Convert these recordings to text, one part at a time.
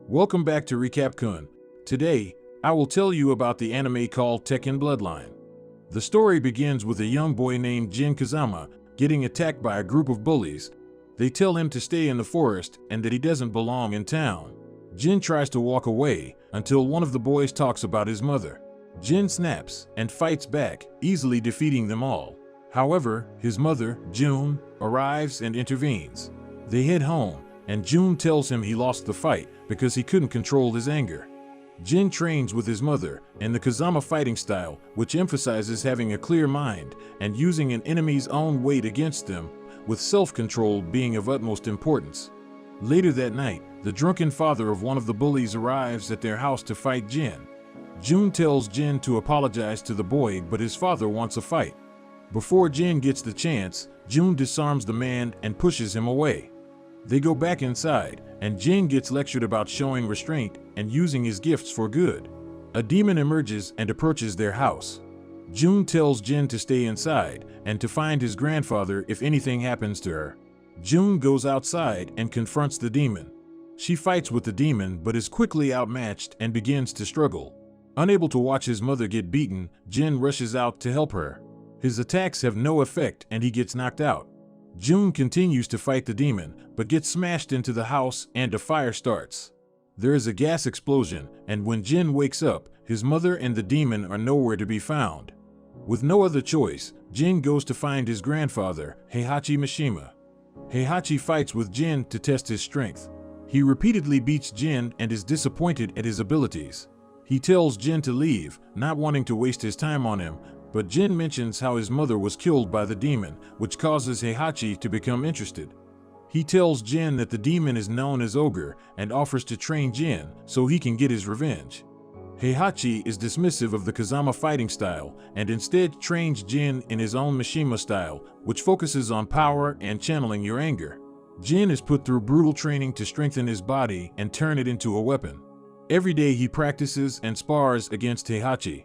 Welcome back to Recap Kun. Today, I will tell you about the anime called Tekken Bloodline. The story begins with a young boy named Jin Kazama getting attacked by a group of bullies. They tell him to stay in the forest and that he doesn't belong in town. Jin tries to walk away until one of the boys talks about his mother. Jin snaps and fights back, easily defeating them all. However, his mother, June, arrives and intervenes. They head home, and June tells him he lost the fight because he couldn't control his anger. Jin trains with his mother in the Kazama fighting style, which emphasizes having a clear mind and using an enemy's own weight against them, with self-control being of utmost importance. Later that night, the drunken father of one of the bullies arrives at their house to fight Jin. June tells Jin to apologize to the boy, but his father wants a fight. Before Jin gets the chance, June disarms the man and pushes him away. They go back inside, and Jin gets lectured about showing restraint and using his gifts for good. A demon emerges and approaches their house. June tells Jin to stay inside and to find his grandfather if anything happens to her. June goes outside and confronts the demon. She fights with the demon but is quickly outmatched and begins to struggle. Unable to watch his mother get beaten, Jin rushes out to help her. His attacks have no effect and he gets knocked out. June continues to fight the demon, but gets smashed into the house and a fire starts. There is a gas explosion, and when Jin wakes up, his mother and the demon are nowhere to be found. With no other choice, Jin goes to find his grandfather, Heihachi Mishima. Heihachi fights with Jin to test his strength. He repeatedly beats Jin and is disappointed at his abilities. He tells Jin to leave, not wanting to waste his time on him, but Jin mentions how his mother was killed by the demon, which causes Heihachi to become interested. He tells Jin that the demon is known as Ogre and offers to train Jin so he can get his revenge. Heihachi is dismissive of the Kazama fighting style and instead trains Jin in his own Mishima style, which focuses on power and channeling your anger. Jin is put through brutal training to strengthen his body and turn it into a weapon. Every day he practices and spars against Heihachi.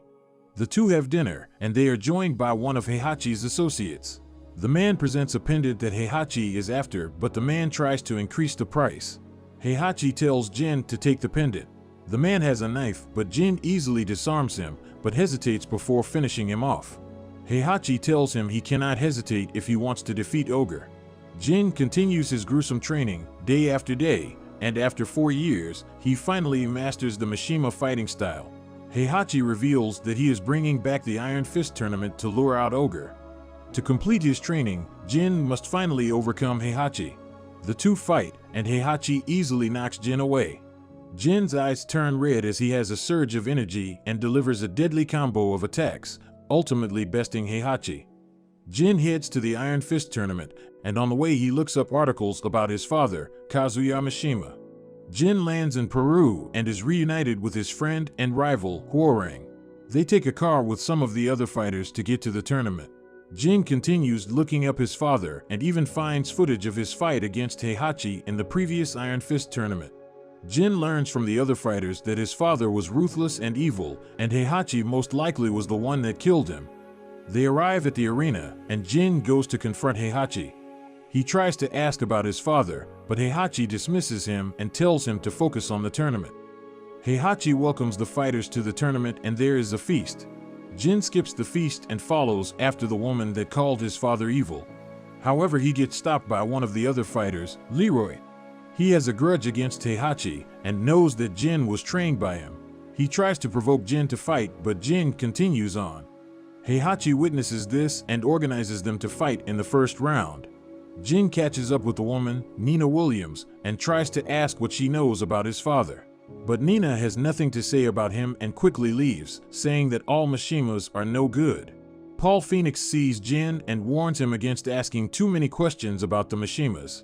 The two have dinner, and they are joined by one of Heihachi's associates. The man presents a pendant that Heihachi is after, but the man tries to increase the price. Heihachi tells Jin to take the pendant. The man has a knife, but Jin easily disarms him, but hesitates before finishing him off. Heihachi tells him he cannot hesitate if he wants to defeat Ogre. Jin continues his gruesome training, day after day, and after 4 years, he finally masters the Mishima fighting style. Heihachi reveals that he is bringing back the Iron Fist tournament to lure out Ogre. To complete his training, Jin must finally overcome Heihachi. The two fight, and Heihachi easily knocks Jin away. Jin's eyes turn red as he has a surge of energy and delivers a deadly combo of attacks, ultimately besting Heihachi. Jin heads to the Iron Fist tournament, and on the way he looks up articles about his father, Kazuya Mishima. Jin lands in Peru and is reunited with his friend and rival, Hwoarang. They take a car with some of the other fighters to get to the tournament. Jin continues looking up his father and even finds footage of his fight against Heihachi in the previous Iron Fist tournament. Jin learns from the other fighters that his father was ruthless and evil, and Heihachi most likely was the one that killed him. They arrive at the arena, and Jin goes to confront Heihachi. He tries to ask about his father, but Heihachi dismisses him and tells him to focus on the tournament. Heihachi welcomes the fighters to the tournament and there is a feast. Jin skips the feast and follows after the woman that called his father evil. However, he gets stopped by one of the other fighters, Leroy. He has a grudge against Heihachi and knows that Jin was trained by him. He tries to provoke Jin to fight, but Jin continues on. Heihachi witnesses this and organizes them to fight in the first round. Jin catches up with the woman, Nina Williams, and tries to ask what she knows about his father. But Nina has nothing to say about him and quickly leaves, saying that all Mishimas are no good. Paul Phoenix sees Jin and warns him against asking too many questions about the Mishimas.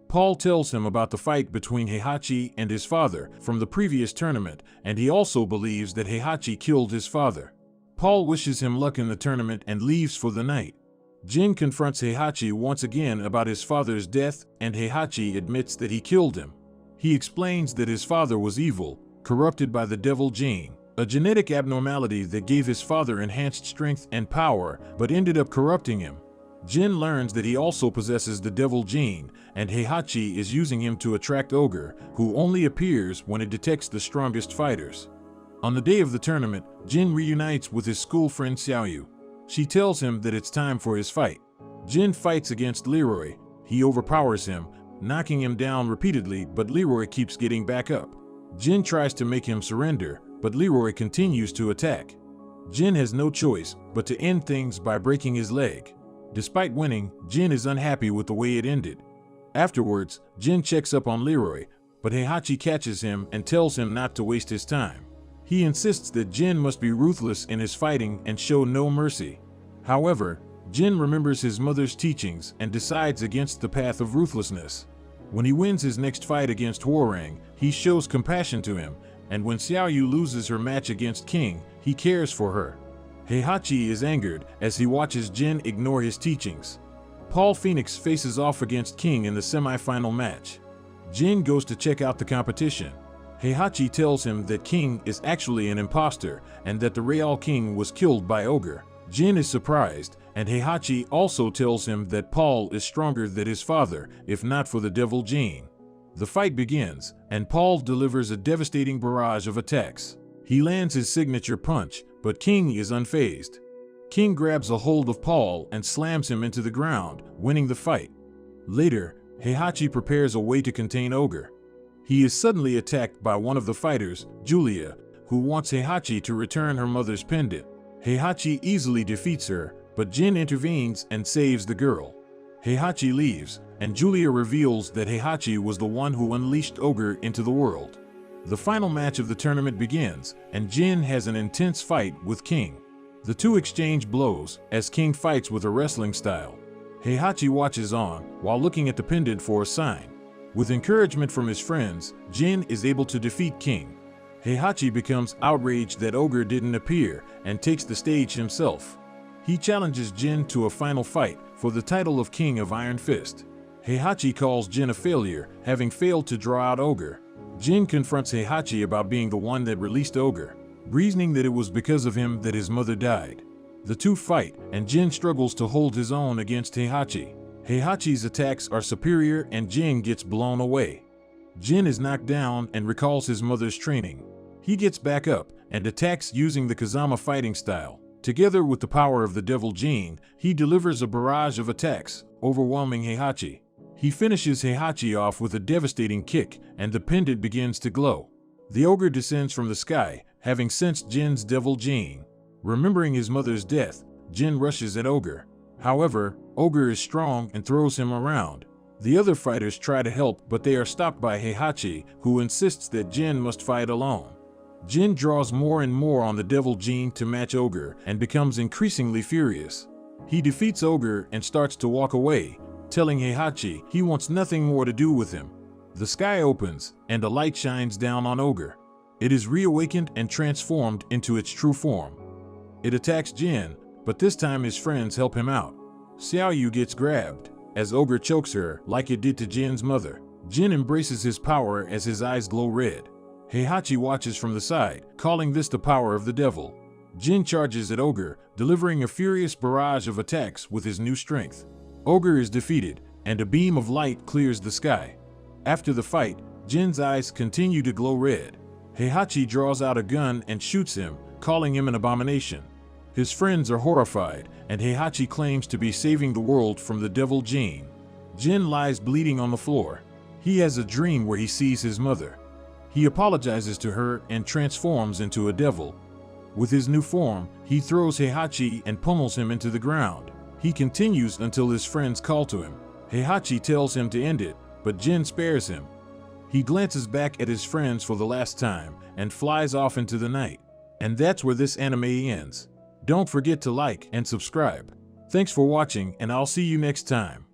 Paul tells him about the fight between Heihachi and his father from the previous tournament, and he also believes that Heihachi killed his father. Paul wishes him luck in the tournament and leaves for the night. Jin confronts Heihachi once again about his father's death, and Heihachi admits that he killed him. He explains that his father was evil, corrupted by the devil gene, a genetic abnormality that gave his father enhanced strength and power, but ended up corrupting him. Jin learns that he also possesses the devil gene, and Heihachi is using him to attract Ogre, who only appears when it detects the strongest fighters. On the day of the tournament, Jin reunites with his school friend Xiaoyu. She tells him that it's time for his fight. Jin fights against Leroy. He overpowers him, knocking him down repeatedly, but Leroy keeps getting back up. Jin tries to make him surrender, but Leroy continues to attack. Jin has no choice but to end things by breaking his leg. Despite winning, Jin is unhappy with the way it ended. Afterwards, Jin checks up on Leroy, but Heihachi catches him and tells him not to waste his time. He insists that Jin must be ruthless in his fighting and show no mercy. However, Jin remembers his mother's teachings and decides against the path of ruthlessness. When he wins his next fight against Hwoarang, he shows compassion to him, and when Xiaoyu loses her match against King, he cares for her. Heihachi is angered as he watches Jin ignore his teachings. Paul Phoenix faces off against King in the semi-final match. Jin goes to check out the competition. Heihachi tells him that King is actually an imposter and that the Real King was killed by Ogre. Jin is surprised, and Heihachi also tells him that Paul is stronger than his father, if not for the devil gene. The fight begins, and Paul delivers a devastating barrage of attacks. He lands his signature punch, but King is unfazed. King grabs a hold of Paul and slams him into the ground, winning the fight. Later, Heihachi prepares a way to contain Ogre. He is suddenly attacked by one of the fighters, Julia, who wants Heihachi to return her mother's pendant. Heihachi easily defeats her, but Jin intervenes and saves the girl. Heihachi leaves, and Julia reveals that Heihachi was the one who unleashed Ogre into the world. The final match of the tournament begins, and Jin has an intense fight with King. The two exchange blows as King fights with a wrestling style. Heihachi watches on while looking at the pendant for a sign. With encouragement from his friends, Jin is able to defeat King. Heihachi becomes outraged that Ogre didn't appear and takes the stage himself. He challenges Jin to a final fight for the title of King of Iron Fist. Heihachi calls Jin a failure, having failed to draw out Ogre. Jin confronts Heihachi about being the one that released Ogre, reasoning that it was because of him that his mother died. The two fight, and Jin struggles to hold his own against Heihachi. Heihachi's attacks are superior and Jin gets blown away. Jin is knocked down and recalls his mother's training. He gets back up and attacks using the Kazama fighting style. Together with the power of the devil gene, he delivers a barrage of attacks, overwhelming Heihachi. He finishes Heihachi off with a devastating kick, and the pendant begins to glow. The Ogre descends from the sky, having sensed Jin's devil gene. Remembering his mother's death, Jin rushes at Ogre. However, Ogre is strong and throws him around. The other fighters try to help, but they are stopped by Heihachi, who insists that Jin must fight alone. Jin draws more and more on the devil gene to match Ogre and becomes increasingly furious. He defeats Ogre and starts to walk away, telling Heihachi he wants nothing more to do with him. The sky opens and a light shines down on Ogre. It is reawakened and transformed into its true form. It attacks Jin, but this time his friends help him out. Xiaoyu gets grabbed as Ogre chokes her like it did to Jin's mother. Jin embraces his power as his eyes glow red. Heihachi watches from the side, calling this the power of the devil. Jin charges at Ogre, delivering a furious barrage of attacks with his new strength. Ogre is defeated, and a beam of light clears the sky. After the fight, Jin's eyes continue to glow red. Heihachi draws out a gun and shoots him, calling him an abomination. His friends are horrified, and Heihachi claims to be saving the world from the devil gene. Jin lies bleeding on the floor. He has a dream where he sees his mother. He apologizes to her and transforms into a devil. With his new form, he throws Heihachi and pummels him into the ground. He continues until his friends call to him. Heihachi tells him to end it, but Jin spares him. He glances back at his friends for the last time and flies off into the night. And that's where this anime ends. Don't forget to like and subscribe. Thanks for watching, and I'll see you next time.